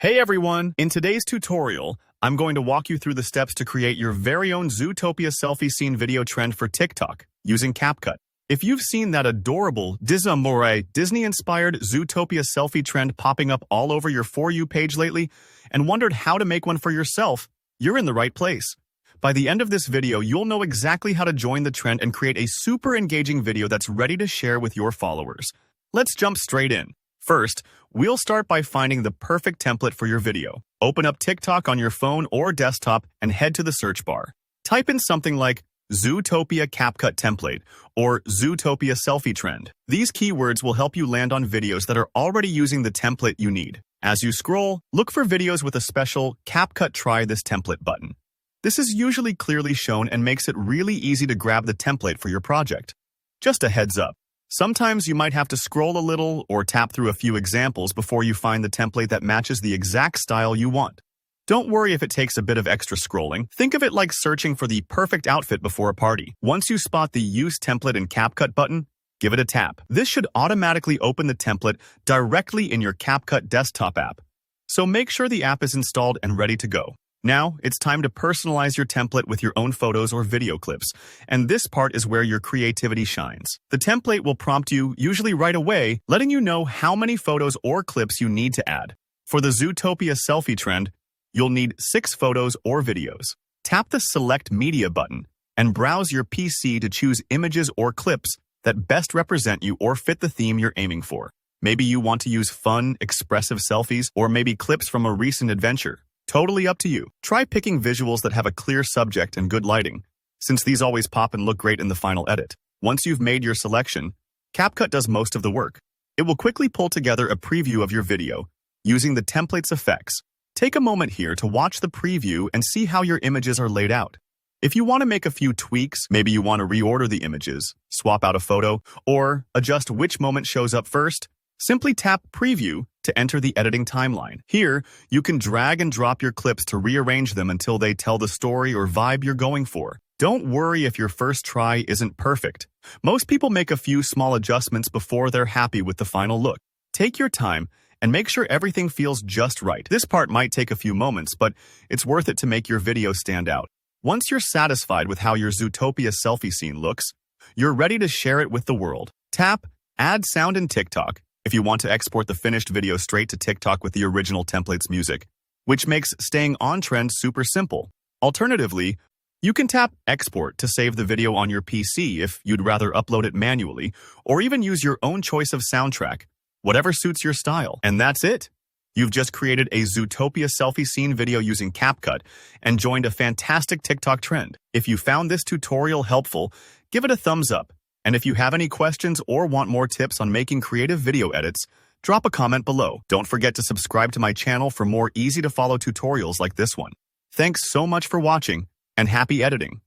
Hey everyone! In today's tutorial, I'm going to walk you through the steps to create your very own Zootopia selfie scene video trend for TikTok using CapCut. If you've seen that adorable Disney-inspired Zootopia selfie trend popping up all over your For You page lately and wondered how to make one for yourself, you're in the right place. By the end of this video, you'll know exactly how to join the trend and create a super engaging video that's ready to share with your followers. Let's jump straight in. First, we'll start by finding the perfect template for your video. Open up TikTok on your phone or desktop and head to the search bar. Type in something like Zootopia CapCut template or Zootopia selfie trend. These keywords will help you land on videos that are already using the template you need. As you scroll, look for videos with a special CapCut Try This Template button. This is usually clearly shown and makes it really easy to grab the template for your project. Just a heads up. Sometimes you might have to scroll a little or tap through a few examples before you find the template that matches the exact style you want. Don't worry if it takes a bit of extra scrolling. Think of it like searching for the perfect outfit before a party. Once you spot the Use Template in CapCut button, give it a tap. This should automatically open the template directly in your CapCut desktop app. So make sure the app is installed and ready to go. Now, it's time to personalize your template with your own photos or video clips, and this part is where your creativity shines. The template will prompt you, usually right away, letting you know how many photos or clips you need to add. For the Zootopia selfie trend, you'll need 6 photos or videos. Tap the Select Media button and browse your PC to choose images or clips that best represent you or fit the theme you're aiming for. Maybe you want to use fun, expressive selfies, or maybe clips from a recent adventure. Totally up to you. Try picking visuals that have a clear subject and good lighting, since these always pop and look great in the final edit. Once you've made your selection, CapCut does most of the work. It will quickly pull together a preview of your video using the template's effects. Take a moment here to watch the preview and see how your images are laid out. If you want to make a few tweaks, maybe you want to reorder the images, swap out a photo, or adjust which moment shows up first, simply tap Preview to enter the editing timeline. Here, you can drag and drop your clips to rearrange them until they tell the story or vibe you're going for. Don't worry if your first try isn't perfect. Most people make a few small adjustments before they're happy with the final look. Take your time and make sure everything feels just right. This part might take a few moments, but it's worth it to make your video stand out. Once you're satisfied with how your Zootopia selfie scene looks, you're ready to share it with the world. Tap Add Sound in TikTok if you want to export the finished video straight to TikTok with the original template's music, which makes staying on trend super simple. Alternatively, you can tap Export to save the video on your PC if you'd rather upload it manually, or even use your own choice of soundtrack, whatever suits your style. And that's it. You've just created a Zootopia selfie scene video using CapCut and joined a fantastic TikTok trend. If you found this tutorial helpful, give it a thumbs up. And if you have any questions or want more tips on making creative video edits, drop a comment below. Don't forget to subscribe to my channel for more easy-to-follow tutorials like this one. Thanks so much for watching, and happy editing!